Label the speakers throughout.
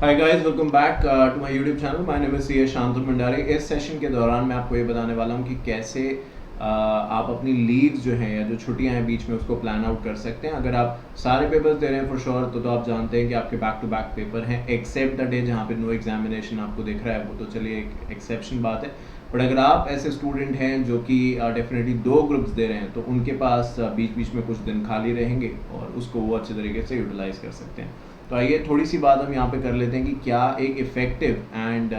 Speaker 1: Hi guys, welcome back to my YouTube channel. My name is C S Shantanu Bhandari. इस session के दौरान मैं आपको ये बताने वाला हूँ कि कैसे आप अपनी लीव्स जो हैं या जो छुट्टियां हैं बीच में उसको प्लान आउट कर सकते हैं। अगर आप सारे पेपर्स दे रहे हैं फॉर श्योर तो आप जानते हैं कि आपके बैक टू बैक पेपर हैं, एक्सेप्ट द डे जहाँ पे नो एग्जामिनेशन आपको दिख रहा है, वो तो चलिए एक एक्सेप्शन बात है। बट अगर आप ऐसे स्टूडेंट हैं जो कि डेफिनेटली 2 ग्रुप्स दे रहे हैं तो उनके पास बीच बीच में कुछ दिन खाली रहेंगे और उसको वो अच्छे तरीके से यूटिलाइज कर सकते हैं। तो आइए थोड़ी सी बात हम यहाँ पे कर लेते हैं कि क्या एक इफ़ेक्टिव एंड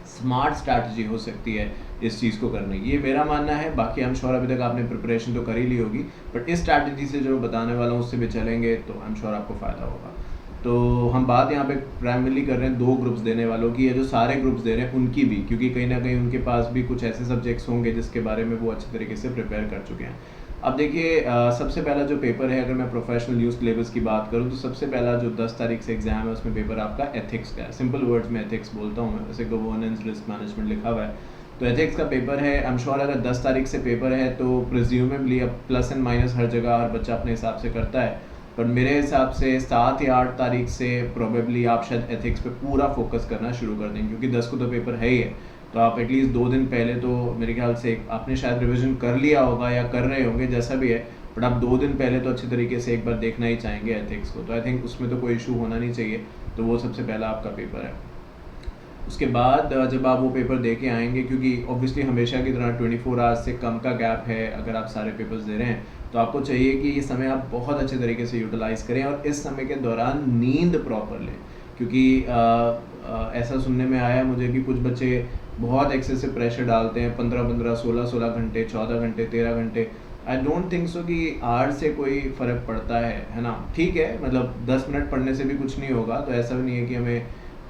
Speaker 1: स्मार्ट स्ट्रैटेजी हो सकती है इस चीज़ को करने की। ये मेरा मानना है, बाकी हम श्योर अभी तक आपने प्रिपरेशन तो कर ही ली होगी, बट इस स्ट्रैटेजी से जो बताने वाला हूँ उससे भी चलेंगे तो आई एम श्योर आपको फ़ायदा होगा। तो हम बात यहाँ पे प्राइमरली कर रहे हैं 2 ग्रुप्स देने वालों की, या जो सारे ग्रुप्स दे रहे हैं उनकी भी, क्योंकि कहीं ना कहीं उनके पास भी कुछ ऐसे सब्जेक्ट्स होंगे जिसके बारे में वो अच्छे तरीके से प्रिपेयर कर चुके हैं। अब देखिए, सबसे पहला जो पेपर है, अगर मैं प्रोफेशनल न्यूज़ सिलेबस की बात करूँ तो सबसे पहला जो 10 तारीख से एग्जाम है उसमें पेपर आपका एथिक्स का है। सिंपल वर्ड्स में एथिक्स बोलता हूँ मैं, वैसे गवर्नेंस रिस्क मैनेजमेंट लिखा हुआ है, तो एथिक्स का पेपर है। आई एम श्योर अगर 10 तारीख से पेपर है तो प्रिज्यूमेबली अब प्लस एंड माइनस हर जगह हर बच्चा अपने हिसाब से करता है, पर मेरे हिसाब से 7 या 8 तारीख से प्रोबेबली आप शायद एथिक्स पे पूरा फोकस करना शुरू कर दें, क्योंकि 10 को तो पेपर है ही है। तो आप एटलीस्ट 2 दिन पहले तो मेरे ख्याल से आपने शायद रिवीजन कर लिया होगा या कर रहे होंगे, जैसा भी है, बट आप 2 दिन पहले तो अच्छे तरीके से एक बार देखना ही चाहेंगे एथिक्स को। तो आई थिंक उसमें तो कोई इशू होना नहीं चाहिए। तो वो सबसे पहला आपका पेपर है। उसके बाद जब आप वो पेपर दे के आएंगे, क्योंकि ऑब्वियसली हमेशा की तरह 24 आवर्स से कम का गैप है अगर आप सारे पेपर्स दे रहे हैं, तो आपको चाहिए कि ये समय आप बहुत अच्छे तरीके से यूटिलाइज़ करें और इस समय के दौरान नींद प्रॉपर लें। क्योंकि ऐसा सुनने में आया है मुझे कि कुछ बच्चे बहुत एक्सेसिव प्रेशर डालते हैं, 15-15, 16-16 घंटे, 14 घंटे, 13 घंटे। आई डोंट थिंक सो कि आर्ट से कोई फ़र्क पड़ता है ना। ठीक है, मतलब 10 मिनट पढ़ने से भी कुछ नहीं होगा, तो ऐसा भी नहीं है कि हमें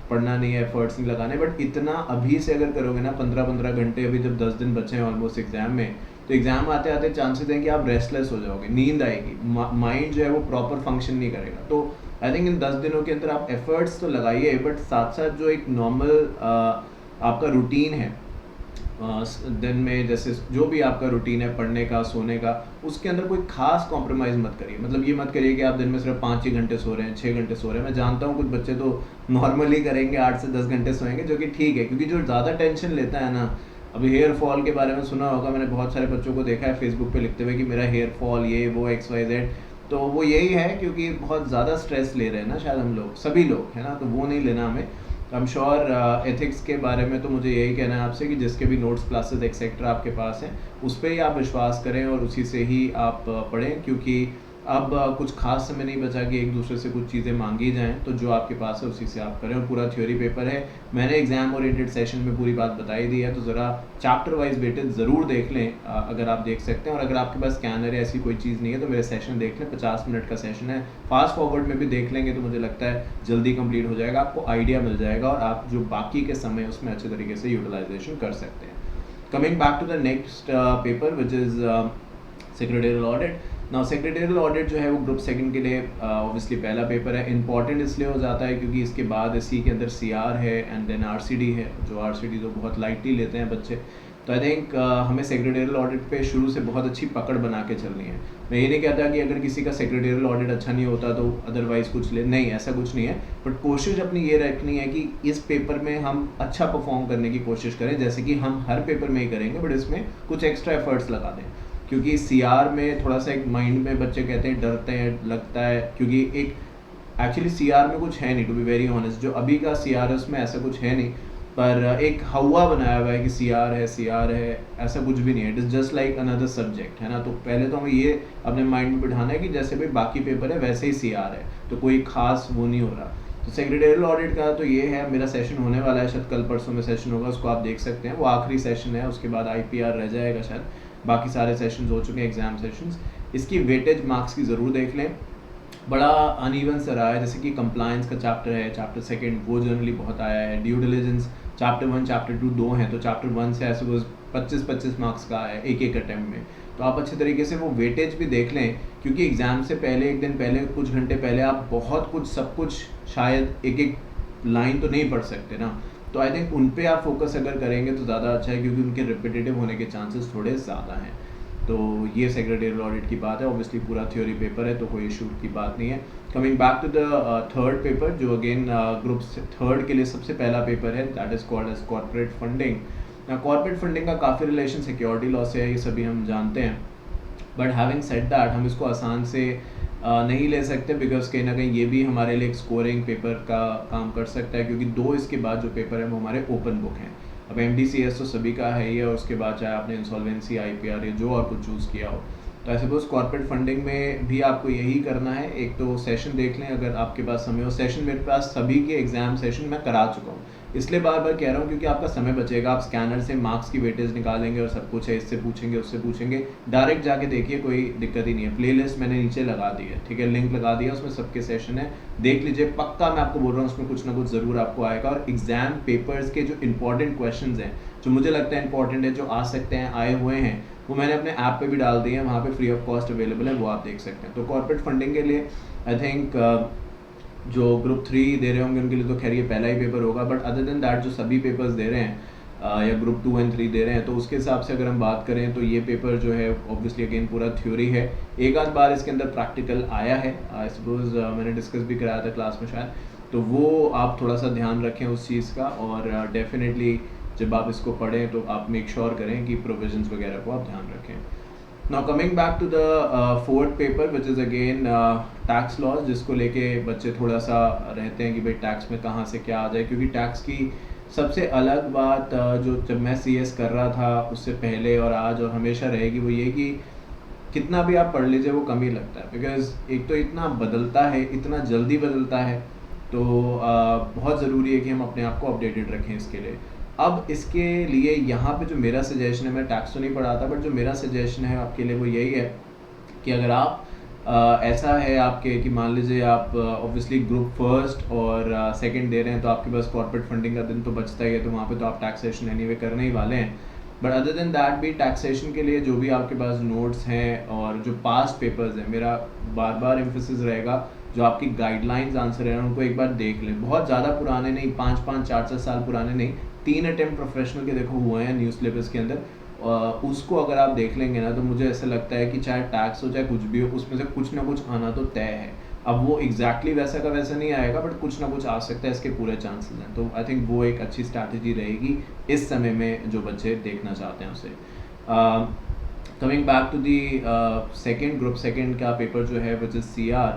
Speaker 1: पढ़ना नहीं है, एफर्ट्स नहीं लगाने, बट इतना अभी से अगर करोगे ना 15-15 घंटे, अभी जब 10 दिन बचे हैं ऑलमोस्ट एग्जाम में, तो एग्जाम आते आते चांसेस हैं कि आप रेस्टलेस हो जाओगे, नींद आएगी, माइंड जो है वो प्रॉपर फंक्शन नहीं करेगा। तो आई थिंक इन 10 दिनों के अंदर आप एफर्ट्स तो लगाइए, बट साथ साथ जो एक नॉर्मल आपका रूटीन है दिन में, जैसे जो भी आपका रूटीन है पढ़ने का, सोने का, उसके अंदर कोई खास कॉम्प्रोमाइज़ मत करिए। मतलब ये मत करिए कि आप दिन में सिर्फ 5 ही घंटे सो रहे हैं, 6 घंटे सो रहे हैं। मैं जानता हूँ कुछ बच्चे तो नॉर्मली करेंगे 8 से 10 घंटे सोएंगे, जो कि ठीक है, क्योंकि जो ज़्यादा टेंशन लेता है ना, अभी हेयर फॉल के बारे में सुना होगा, मैंने बहुत सारे बच्चों को देखा है फेसबुक पे लिखते हुए कि मेरा हेयर फॉल ये वो XYZ। तो वो यही है क्योंकि बहुत ज़्यादा स्ट्रेस ले रहे हैं ना शायद हम लोग, सभी लोग, है ना, तो वो नहीं लेना हमें। आई एम श्योर एथिक्स के बारे में तो मुझे यही कहना है आपसे कि जिसके भी नोट्स, क्लासेस एक्सेट्रा आपके पास हैं, उस पर ही आप विश्वास करें और उसी से ही आप पढ़ें, क्योंकि अब कुछ खास समय नहीं बचा कि एक दूसरे से कुछ चीज़ें मांगी जाएं। तो जो आपके पास है उसी से आप करें, और पूरा थ्योरी पेपर है। मैंने एग्जाम ओरिएंटेड सेशन में पूरी बात बताई दी है, तो ज़रा चैप्टर वाइज वेटेज ज़रूर देख लें अगर आप देख सकते हैं। और अगर आपके पास स्कैनर है, ऐसी कोई चीज़ नहीं है, तो मेरे सेशन देख लें, 50 मिनट का सेशन है। फास्ट फॉरवर्ड में भी देख लेंगे तो मुझे लगता है जल्दी कंप्लीट हो जाएगा, आपको आइडिया मिल जाएगा और आप जो बाकी के समय उसमें अच्छे तरीके से यूटिलाइजेशन कर सकते हैं। Coming back to the next paper which is secretarial audit. Now secretarial audit जो है वो ग्रुप सेकंड के लिए ऑब्वियसली पहला पेपर है। इंपॉर्टेंट इसलिए हो जाता है क्योंकि इसके बाद इसी के अंदर CR है एंड देन RCD है, जो RCD तो बहुत लाइटली लेते हैं बच्चे। तो आई थिंक हमें सेक्रेटरियल ऑडिट पे शुरू से बहुत अच्छी पकड़ बना के चलनी है। मैं ये नहीं कहता कि अगर किसी का सेक्रेटरियल ऑडिट अच्छा नहीं होता तो अदरवाइज़ कुछ ले, नहीं, ऐसा कुछ नहीं है, बट कोशिश अपनी ये रखनी है कि इस पेपर में हम अच्छा परफॉर्म करने की कोशिश करें, जैसे कि हम हर पेपर में ही करेंगे, बट इसमें कुछ एक्स्ट्रा एफर्ट्स लगा दें। क्योंकि CR में थोड़ा सा एक माइंड में बच्चे कहते हैं, डरते हैं, लगता है, क्योंकि एक एक्चुअली CR में कुछ है नहीं, टू बी वेरी ऑनेस्ट। जो अभी का CR है उसमें ऐसा कुछ है नहीं, पर एक हवा बनाया हुआ है कि CR है, ऐसा कुछ भी नहीं है। It is just like another subject, है ना। तो पहले तो हमें ये अपने माइंड में बिठाना है कि जैसे भाई बाकी पेपर है वैसे ही CR है, तो कोई खास वो नहीं हो रहा। तो सेक्रेटरियल ऑडिट का तो ये है, मेरा सेशन होने वाला है, शायद कल परसों में सेशन होगा, उसको आप देख सकते हैं, वो आखिरी सेशन है, उसके बाद IPR रह जाएगा शायद। बाकी सारे सेशंस हो चुके हैं, एग्जाम सेशंस। इसकी वेटेज मार्क्स की ज़रूर देख लें। बड़ा अनइवन सा रहा है, जैसे कि कंप्लायंस का चैप्टर है, चैप्टर सेकंड वो जनरली बहुत आया है। ड्यू डिलिजेंस चैप्टर 1, चैप्टर 2 2 हैं, तो चैप्टर 1 से ऐसे 25-25 मार्क्स का है एक अटैम्प्ट में। तो आप अच्छे तरीके से वो वेटेज भी देख लें, क्योंकि एग्ज़ाम से पहले, एक दिन पहले, कुछ घंटे पहले आप बहुत कुछ, सब कुछ, शायद एक लाइन तो नहीं पढ़ सकते ना। तो आई थिंक उन पे आप फोकस अगर करेंगे तो ज़्यादा अच्छा है, क्योंकि उनके रिपीटेटिव होने के चांसेस थोड़े ज़्यादा हैं। तो ये सेक्रेटरियल ऑडिट की बात है। ऑब्वियसली पूरा थ्योरी पेपर है तो कोई इशू की बात नहीं है। Coming back to the third paper, जो अगेन ग्रुप थर्ड के लिए सबसे पहला पेपर है, that is called as corporate funding. Corporate funding का काफ़ी रिलेशन सिक्योरिटी लॉ से है, ये सभी हम जानते हैं, बट हैविंग सेड दैट हम इसको आसान से नहीं ले सकते, बिकॉज कहीं ना कहीं ये भी हमारे लिए एक स्कोरिंग पेपर का काम कर सकता है, क्योंकि दो इसके बाद जो पेपर है वो हमारे ओपन बुक हैं। अब MDCS तो सभी का है ही है, और उसके बाद चाहे आपने इंसॉल्वेंसी, IPR या जो और कुछ चूज़ किया हो, तो ऐसे सपोज कॉर्पोरेट फंडिंग में भी आपको यही करना है। एक तो सेशन देख लें अगर आपके पास समय हो। सेशन मेरे पास सभी के एग्जाम सेशन मैं करा चुका हूँ, इसलिए बार बार कह रहा हूँ क्योंकि आपका समय बचेगा। आप स्कैनर से मार्क्स की वेटेज निकालेंगे और सब कुछ है, इससे पूछेंगे उससे पूछेंगे, डायरेक्ट जाके देखिए, कोई दिक्कत ही नहीं है। प्लेलिस्ट मैंने नीचे लगा दी है, ठीक है, लिंक लगा दिया, उसमें सबके सेशन है, देख लीजिए। पक्का मैं आपको बोल रहा हूँ उसमें कुछ ना कुछ ज़रूर आपको आएगा। और एग्जाम पेपर्स के जो इंपॉर्टेंट क्वेश्चन हैं, जो मुझे लगता है इंपॉर्टेंट है, जो आ सकते हैं, आए हुए हैं, वो मैंने अपने ऐप पे भी डाल दिए हैं, वहाँ पे फ्री ऑफ कॉस्ट अवेलेबल है, वो आप देख सकते हैं। तो कॉर्पोरेट फंडिंग के लिए आई थिंक जो ग्रुप 3 दे रहे होंगे उनके लिए तो खैर ये पहला ही पेपर होगा, बट अदर देन दैट जो सभी पेपर्स दे रहे हैं या ग्रुप 2 और 3 दे रहे हैं, तो उसके हिसाब से अगर हम बात करें तो ये पेपर जो है ऑब्वियसली अगेन पूरा थ्योरी है। एक आध बार इसके अंदर प्रैक्टिकल आया है, आई सपोज मैंने डिस्कस भी कराया था क्लास में शायद, तो वो आप थोड़ा सा ध्यान रखें उस चीज़ का। और डेफिनेटली जब आप इसको पढ़ें तो आप मेक श्योर करें कि प्रोविजंस वगैरह को आप ध्यान रखें। Now coming back to the fourth paper which is again tax laws, जिसको लेके बच्चे थोड़ा सा रहते हैं कि भाई टैक्स में कहाँ से क्या आ जाए, क्योंकि टैक्स की सबसे अलग बात जो जब मैं CS कर रहा था उससे पहले और आज और हमेशा रहेगी, वो ये कि कितना भी आप पढ़ लीजिए वो कम ही लगता है, बिकॉज एक तो इतना बदलता है, इतना जल्दी बदलता है, तो बहुत ज़रूरी है कि हम अपने आप को अपडेटेड रखें इसके लिए। अब इसके लिए यहाँ पे जो मेरा सजेशन है, मैं टैक्स तो नहीं पढ़ाता, बट जो मेरा सजेशन है आपके लिए वो यही है कि अगर आप ऐसा है आपके कि मान लीजिए आप ऑब्वियसली ग्रुप फर्स्ट और सेकंड दे रहे हैं, तो आपके पास कॉर्पोरेट फंडिंग का दिन तो बचता ही है, तो वहाँ पे तो आप टैक्सेशन एनीवे करने ही वाले हैं। बट अदर देन दैट भी टैक्सेशन के लिए जो भी आपके पास नोट्स हैं और जो पास्ट पेपर्स हैं, मेरा बार बार एम्फेसिस रहेगा जो आपकी गाइडलाइंस आंसर है उनको एक बार देख लें। बहुत ज़्यादा पुराने नहीं, 5-5 4-4 साल पुराने नहीं, 3 अटेम्प्ट प्रोफेशनल के देखो हुए हैं न्यूज़ सिलेबस के अंदर, उसको अगर आप देख लेंगे ना, तो मुझे ऐसा लगता है कि चाहे टैक्स हो चाहे कुछ भी हो, उसमें से कुछ ना कुछ आना तो तय है। अब वो एग्जैक्टली वैसा का वैसा नहीं आएगा, बट कुछ ना कुछ आ सकता है, इसके पूरे चांसेस हैं। तो आई थिंक वो एक अच्छी स्ट्रैटेजी रहेगी इस समय में जो बच्चे देखना चाहते हैं उसे। Coming back to the second, group second का पेपर जो है विच इज़ CR।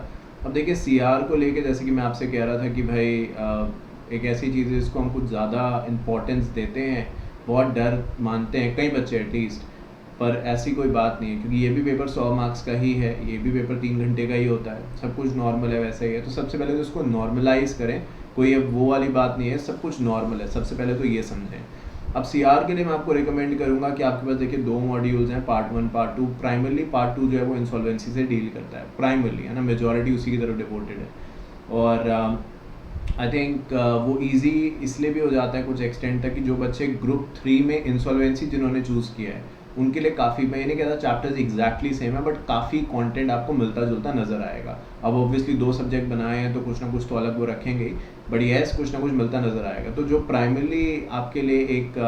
Speaker 1: अब देखिए CR को लेके जैसे कि मैं आपसे कह रहा था कि भाई एक ऐसी चीज़ है जिसको हम कुछ ज़्यादा इम्पोर्टेंस देते हैं, बहुत डर मानते हैं कई बच्चे एटलीस्ट, पर ऐसी कोई बात नहीं है, क्योंकि ये भी पेपर 100 मार्क्स का ही है, ये भी पेपर 3 घंटे का ही होता है, सब कुछ नॉर्मल है, वैसा ही है। तो सबसे पहले तो इसको नॉर्मलाइज करें, कोई अब वो वाली बात नहीं है, सब कुछ नॉर्मल है, सबसे पहले तो ये समझें। अब CR के लिए मैं आपको रिकमेंड करूंगा कि आपके पास देखिए 2 मॉड्यूल्स हैं, पार्ट 1 पार्ट 2। प्राइमरली पार्ट 2 जो है वो इंसॉल्वेंसी से डील करता है, प्राइमरली है ना, मेजॉरिटी उसी की तरफ डिवोटेड है। और आई थिंक वो इजी इसलिए भी हो जाता है कुछ एक्सटेंट तक कि जो बच्चे ग्रुप 3 में इंसॉल्वेंसी जिन्होंने चूज़ किया है उनके लिए काफ़ी, मैं ये नहीं कहता चैप्टर्स एग्जैक्टली सेम है, बट काफ़ी कंटेंट आपको मिलता जुलता नज़र आएगा। अब ऑब्वियसली 2 सब्जेक्ट बनाए हैं तो कुछ ना कुछ तो अलग वो रखेंगे ही, बट येस कुछ ना कुछ मिलता नज़र आएगा। तो जो प्राइमरली आपके लिए एक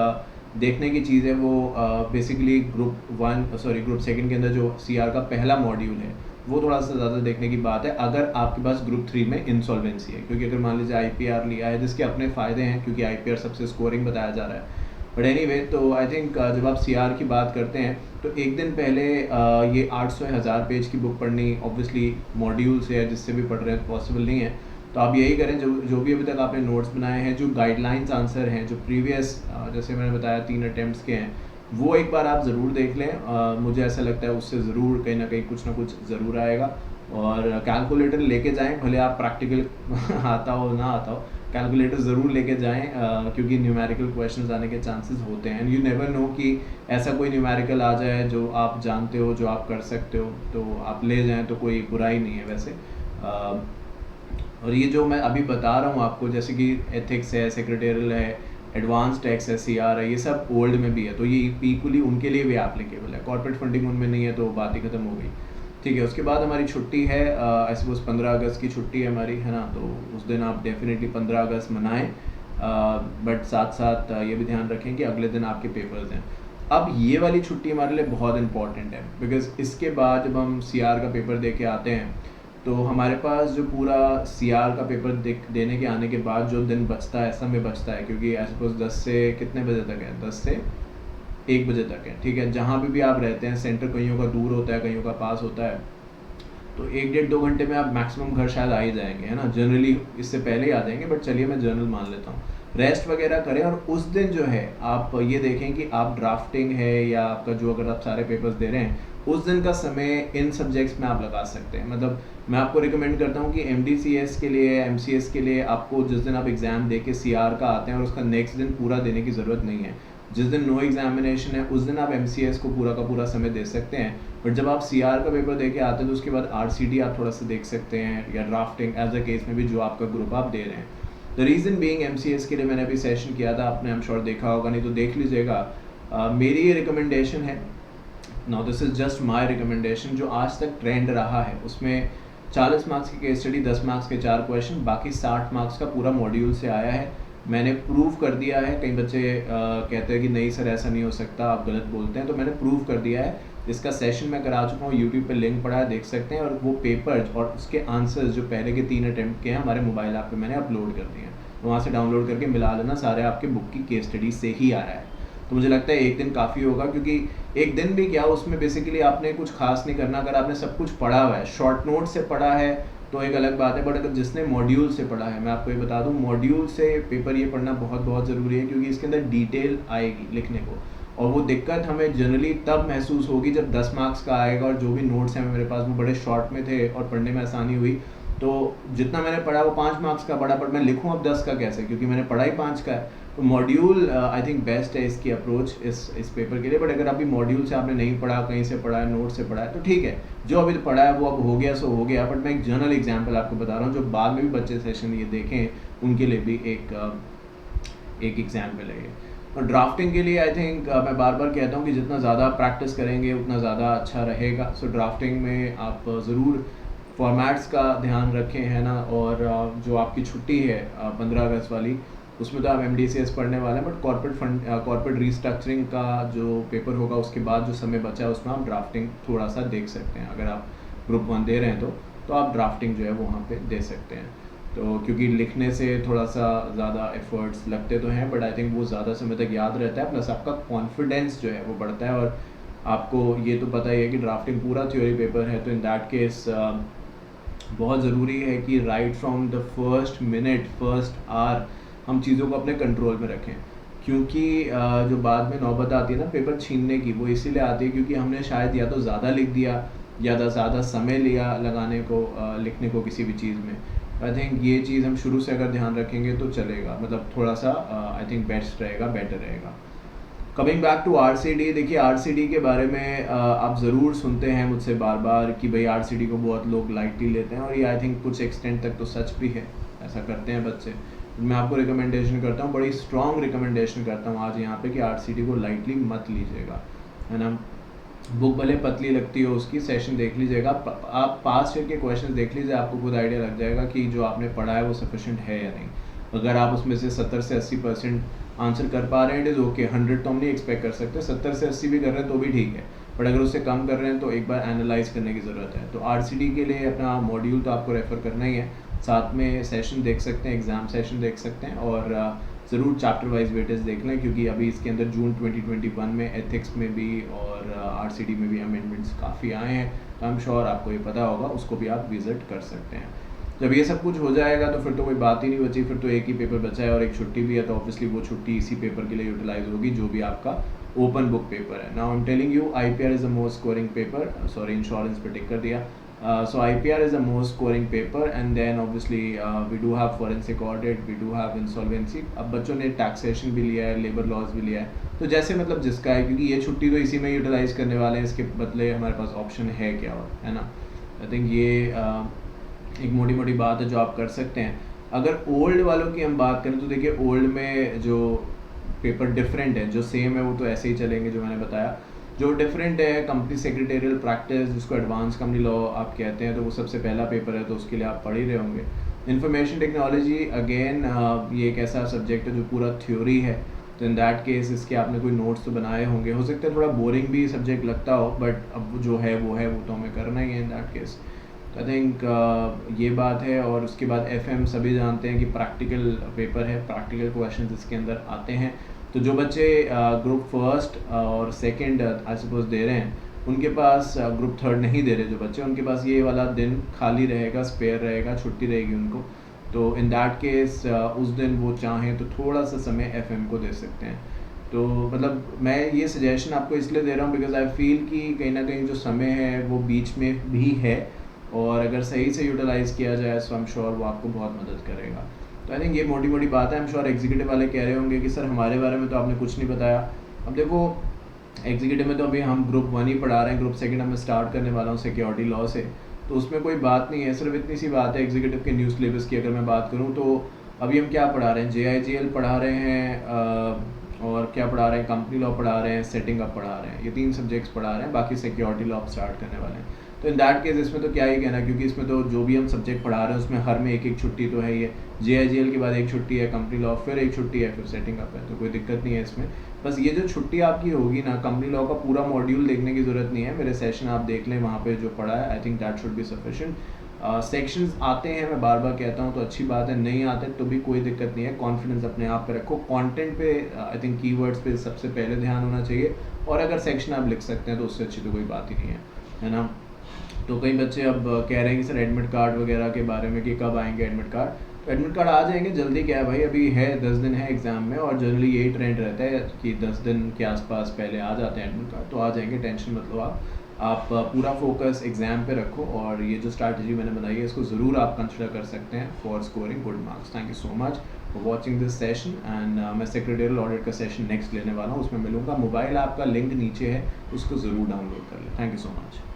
Speaker 1: देखने की चीज़ है वो बेसिकली ग्रुप सेकंड के अंदर जो CR का पहला मॉड्यूल है वो थोड़ा सा ज़्यादा देखने की बात है अगर आपके पास ग्रुप 3 में इंसॉल्वेंसी है। क्योंकि अगर मान लीजिए IPR लिया है, जिसके अपने फ़ायदे हैं क्योंकि IPR सबसे स्कोरिंग बताया जा रहा है, बट एनीवे तो आई थिंक जब आप CR की बात करते हैं तो एक दिन पहले ये 800-1000 पेज की बुक पढ़नी ऑब्वियसली मॉड्यूल से है, जिससे भी पढ़ रहे हैं पॉसिबल नहीं है। तो आप यही करें, जो भी अभी तक आपने नोट्स बनाए हैं, जो गाइडलाइंस आंसर हैं, जो प्रीवियस जैसे मैंने बताया 3 अटेम्प्ट्स के हैं, वो एक बार आप ज़रूर देख लें। मुझे ऐसा लगता है उससे ज़रूर कहीं ना कहीं कुछ ना कुछ ज़रूर आएगा। और कैलकुलेटर लेके जाएं, भले आप प्रैक्टिकल आता हो ना आता हो, कैलकुलेटर ज़रूर लेके जाएं, क्योंकि न्यूमेरिकल क्वेश्चंस आने के चांसेस होते हैं। एंड यू नेवर नो कि ऐसा कोई न्यूमेरिकल आ जाए जो आप जानते हो, जो आप कर सकते हो, तो आप ले जाएं तो कोई बुराई नहीं है वैसे। और ये जो मैं अभी बता रहा हूँ आपको, जैसे कि एथिक्स है, सेक्रेटेरियल है, एडवांस टैक्स है, CR है, ये सब ओल्ड में भी है, तो ये इक्वली उनके लिए भी एप्लीकेबल है। कॉर्पोरेट फंडिंग उनमें नहीं है तो बात ही खत्म हो गई, ठीक है। उसके बाद हमारी छुट्टी है, आई सपोज 15 अगस्त की छुट्टी है हमारी, है ना, तो उस दिन आप डेफिनेटली 15 अगस्त मनाएं, बट साथ साथ ये भी ध्यान रखें कि अगले दिन आपके पेपर्स हैं। अब ये वाली छुट्टी हमारे लिए बहुत इंपॉर्टेंट है, बिकॉज इसके बाद जब हम CR का पेपर दे के आते हैं तो हमारे पास जो पूरा CR का पेपर देने के आने के बाद जो दिन बचता है, समय बचता है, क्योंकि आई सपोज 10 से कितने बजे तक है, 10 से 1 बजे तक है, ठीक है। जहाँ भी आप रहते हैं, सेंटर कईयों का दूर होता है, कईयों का पास होता है, तो 1 डेढ़ 2 घंटे में आप मैक्सिमम घर शायद आ ही जाएंगे, है ना। जनरली इससे पहले ही आ जाएंगे, बट चलिए मैं जनरल मान लेता हूँ। रेस्ट वगैरह करें और उस दिन जो है आप ये देखें कि आप ड्राफ्टिंग है या आपका जो, अगर आप सारे पेपर्स दे रहे हैं, उस दिन का समय इन सब्जेक्ट्स में आप लगा सकते हैं। मतलब मैं आपको रिकमेंड करता हूँ कि MDCS के लिए, MCS के लिए आपको जिस दिन आप एग्ज़ाम दे के CR का आते हैं और उसका नेक्स्ट दिन पूरा देने की ज़रूरत नहीं है। जिस दिन नो एग्जामिनेशन है उस दिन आप MCS को पूरा का पूरा समय दे सकते हैं, बट जब आप CR का पेपर दे के आते हैं तो उसके बाद RCD आप थोड़ा सा देख सकते हैं, या ड्राफ्टिंग एज अ केस में भी जो आपका ग्रुप आप दे रहे हैं। द रीज़न बीइंग MCS के लिए मैंने अभी सेशन किया था, आपने आई एम श्योर देखा होगा, नहीं तो देख लीजिएगा। मेरी ये रिकमेंडेशन है, now this is just my recommendation, जो आज तक ट्रेंड रहा है उसमें 40 मार्क्स की केस स्टडी, 10 मार्क्स के 4 क्वेश्चन, बाकी 60 मार्क्स का पूरा मॉड्यूल से आया है। मैंने प्रूव कर दिया है। कई बच्चे कहते हैं कि नहीं सर ऐसा नहीं हो सकता, आप गलत बोलते हैं, तो मैंने प्रूव कर दिया है। इसका सेशन मैं करा चुका हूँ, यूट्यूब पे लिंक पड़ा है, देख सकते हैं। और वो पेपर्स और उसके आंसर्स जो पहले के 3 अटैम्प्ट के हैं हमारे मोबाइल ऐप पे मैंने अपलोड कर दिए हैं, तो वहाँ से डाउनलोड करके मिला लेना, सारे आपके बुक की केस स्टडी से ही आ रहा है। तो मुझे लगता है एक दिन काफ़ी होगा, क्योंकि एक दिन भी क्या, उसमें बेसिकली आपने कुछ खास नहीं करना। अगर आपने सब कुछ पढ़ा हुआ है, शॉर्ट नोट से पढ़ा है तो एक अलग बात है, बट अगर जिसने मॉड्यूल से पढ़ा है, मैं आपको ये बता दूं, मॉड्यूल से पेपर ये पढ़ना बहुत बहुत ज़रूरी है, क्योंकि इसके अंदर डिटेल आएगी लिखने को। और वो दिक्कत हमें जनरली तब महसूस होगी जब 10 मार्क्स का आएगा और जो भी नोट्स हैं मेरे पास वो बड़े शॉर्ट में थे और पढ़ने में आसानी हुई। तो जितना मैंने पढ़ा वो 5 मार्क्स का पढ़ा, पर मैं लिखूँ अब 10 का कैसे, क्योंकि मैंने पढ़ा ही 5 का है। तो मॉड्यूल आई थिंक बेस्ट है इसकी अप्रोच इस पेपर के लिए। बट अगर अभी मॉड्यूल से आपने नहीं पढ़ा, कहीं से पढ़ा है, नोट से पढ़ा है, तो ठीक है, जो अभी पढ़ा है वो अब हो गया सो हो गया। बट मैं एक जनरल एग्जांपल आपको बता रहा हूँ, जो बाद में भी बच्चे सेशन ये देखें उनके लिए भी एक एग्जाम्पल है ये। और ड्राफ्टिंग के लिए आई थिंक मैं बार बार कहता हूँ कि जितना ज़्यादा प्रैक्टिस करेंगे उतना ज़्यादा अच्छा रहेगा। सो ड्राफ्टिंग में आप ज़रूर फॉर्मेट्स का ध्यान रखें, है ना। और जो आपकी छुट्टी है 15 अगस्त वाली, उसमें तो आप MDCS पढ़ने वाले हैं, बट कॉर्पोरेट रीस्ट्रक्चरिंग का जो पेपर होगा उसके बाद जो समय बचा है उसमें आप ड्राफ्टिंग थोड़ा सा देख सकते हैं। अगर आप ग्रुप 1 दे रहे हैं तो आप ड्राफ्टिंग जो है वो वहाँ पे दे सकते हैं। तो क्योंकि लिखने से थोड़ा सा ज़्यादा एफर्ट्स लगते तो हैं, बट आई थिंक वो ज़्यादा समय तक याद रहता है, प्लस आपका कॉन्फिडेंस जो है वो बढ़ता है। और आपको ये तो पता ही है कि ड्राफ्टिंग पूरा थ्योरी पेपर है, तो इन दैट केस बहुत ज़रूरी है कि right from the first minute, first hour हम चीज़ों को अपने कंट्रोल में रखें। क्योंकि जो बाद में नौबत आती है ना पेपर छीनने की, वो इसीलिए आती है क्योंकि हमने शायद या तो ज़्यादा लिख दिया या तो ज़्यादा समय लिया लगाने को, लिखने को किसी भी चीज़ में। आई थिंक ये चीज़ हम शुरू से अगर ध्यान रखेंगे तो चलेगा, मतलब थोड़ा सा आई थिंक बेस्ट रहेगा, बेटर रहेगा। कमिंग बैक टू RCD, देखिए RCD के बारे में आप ज़रूर सुनते हैं मुझसे बार बार कि भाई RCD को बहुत लोग लाइटली लेते हैं, और ये आई थिंक कुछ एक्सटेंट तक तो सच भी है, ऐसा करते हैं बच्चे। मैं आपको रिकमेंडेशन करता हूँ, बड़ी स्ट्रॉन्ग रिकमेंडेशन करता हूँ आज यहाँ पे कि RCD को लाइटली मत लीजिएगा, है ना। बुक भले पतली लगती हो, उसकी सेशन देख लीजिएगा, आप पास्ट ईयर के क्वेश्चन देख लीजिए, आपको खुद आइडिया लग जाएगा कि जो आपने पढ़ा है वो सफिशिएंट है या नहीं। अगर आप उसमें से 70 से 80% आंसर कर पा रहे हैं, इट इज़ ओके। 100 तो हम नहीं एक्सपेक्ट कर सकते, 70 से 80 भी कर रहे हैं तो भी ठीक है, बट अगर उससे कम कर रहे हैं तो एक बार एनालाइज करने की ज़रूरत है। तो RCD के लिए अपना मॉड्यूल तो आपको रेफ़र करना ही है, साथ में सेशन देख सकते हैं, एग्ज़ाम सेशन देख सकते हैं, और ज़रूर चैप्टर वाइज वेटेज देख लें, क्योंकि अभी इसके अंदर जून 2021 में एथिक्स में भी और RCD में भी अमेंडमेंट्स काफ़ी आए हैं। तो आई एम श्योर आपको ये पता होगा, उसको भी आप विज़िट कर सकते हैं। जब ये सब कुछ हो जाएगा तो फिर तो कोई बात ही नहीं बची, फिर तो एक ही पेपर बचा है और एक छुट्टी भी है, तो ऑब्वियसली वो छुट्टी इसी पेपर के लिए यूटिलाइज होगी जो भी आपका ओपन बुक पेपर है। Now I am telling you, IPR is the most scoring paper, sorry insurance पे टिक कर दिया। So IPR is the most scoring paper, and then obviously we do have forensic audit, we do have insolvency। अब बच्चों ने taxation भी लिया है, labour laws भी लिया है, तो जैसे मतलब जिसका है, क्योंकि ये छुट्टी तो इसी में यूटिलाइज करने वाले हैं, इसके बदले हमारे पास ऑप्शन है क्या, और है ना। आई थिंक ये एक मोटी मोटी बात है जो आप कर सकते हैं। अगर ओल्ड वालों की हम बात करें तो देखिए ओल्ड में जो पेपर डिफरेंट है, जो सेम है वो तो ऐसे ही चलेंगे जो मैंने बताया। जो डिफरेंट है कंपनी सेक्रेटेरियल प्रैक्टिस, जिसको एडवांस कंपनी लॉ आप कहते हैं, तो वो सबसे पहला पेपर है, तो उसके लिए आप पढ़ ही रहे होंगे। इंफॉर्मेशन टेक्नोलॉजी अगेन ये एक ऐसा सब्जेक्ट है जो पूरा थ्योरी है, तो इन दैट केस इसके आपने कोई नोट्स तो बनाए होंगे, हो सकता है थोड़ा बोरिंग भी सब्जेक्ट लगता हो, बट अब जो है वो तो हमें करना ही है in that case. I think ये बात है। और उसके बाद FM सभी जानते हैं कि प्रैक्टिकल पेपर है, प्रैक्टिकल क्वेश्चंस इसके अंदर आते हैं। तो जो बच्चे ग्रुप फर्स्ट और सेकंड आई सपोज दे रहे हैं, उनके पास ग्रुप थर्ड नहीं दे रहे जो बच्चे, उनके पास ये वाला दिन खाली रहेगा, स्पेयर रहेगा, छुट्टी रहेगी उनको। तो इन दैट केस उस दिन वो चाहें तो थोड़ा सा समय FM को दे सकते हैं। तो मतलब मैं ये सजेशन आपको इसलिए दे रहा हूँ बिकॉज आई फील कि कहीं ना कहीं जो समय है वो बीच में भी है, और अगर सही से यूटिलाइज़ किया जाए तो आई एम श्योर वो आपको बहुत मदद करेगा। तो आई थिंक ये मोटी मोटी बात है। आई एम श्योर एग्जीक्यूटिव वाले कह रहे होंगे कि सर हमारे बारे में तो आपने कुछ नहीं बताया। अब देखो, एग्जीक्यूटिव में तो अभी हम ग्रुप 1 ही पढ़ा रहे हैं, ग्रुप सेकंड मैं स्टार्ट करने वाला हूँ सिक्योरिटी लॉ से, तो उसमें कोई बात नहीं है। सिर्फ इतनी सी बात है एग्जीक्यूटिव के न्यू सिलेबस की अगर मैं बात करूँ तो अभी हम क्या पढ़ा रहे हैं, JIGL पढ़ा रहे हैं, और क्या पढ़ा रहे हैं, कंपनी लॉ पढ़ा रहे हैं, सेटिंग अप पढ़ा रहे हैं, ये 3 सब्जेक्ट्स पढ़ा रहे हैं, बाकी सिक्योरिटी लॉ स्टार्ट करने वाले हैं। तो इन दैट केस इसमें तो क्या ही कहना, क्योंकि इसमें तो जो भी हम सब्जेक्ट पढ़ा रहे हैं उसमें हर में एक एक छुट्टी तो है ही है। JIGL के बाद एक छुट्टी है, कंपनी लॉ फिर एक छुट्टी है, फिर सेटिंग अप है, तो कोई दिक्कत नहीं है इसमें। बस ये जो छुट्टी आपकी होगी ना, कंपनी लॉ का पूरा मॉड्यूल देखने की ज़रूरत नहीं है, मेरे सेशन आप देख लें, वहाँ पे जो पढ़ा है I think that should be sufficient. Sections आते हैं, मैं बार बार कहता हूँ, तो अच्छी बात है, नहीं आते तो भी कोई दिक्कत नहीं है, कॉन्फिडेंस अपने आप पे रखो, कंटेंट पे आई थिंक कीवर्ड्स पे सबसे पहले ध्यान होना चाहिए, और अगर सेक्शन आप लिख सकते हैं तो उससे अच्छी तो कोई बात ही नहीं है ना। तो कई बच्चे अब कह रहे हैं कि सर एडमिट कार्ड वगैरह के बारे में कि कब आएंगे एडमिट कार्ड, तो एडमिट कार्ड आ जाएंगे जल्दी, क्या है भाई, अभी है 10 दिन है एग्ज़ाम में, और जनरली यही ट्रेंड रहता है कि 10 दिन के आसपास पहले आ जाते हैं एडमिट कार्ड, तो आ जाएंगे, टेंशन मत लो आप पूरा फोकस एग्ज़ाम पे रखो, और ये जो स्ट्रैटेजी मैंने बनाई है इसको ज़रूर आप कंसिडर कर सकते हैं for scoring good marks. Thank you so much for watching this session, and मैं सेक्रेटरियल ऑडिट का सेशन नेक्स्ट लेने वाला हूँ, उसमें मिलूंगा। मोबाइल ऐप का लिंक नीचे है, उसको ज़रूर डाउनलोड कर लें। Thank you so much.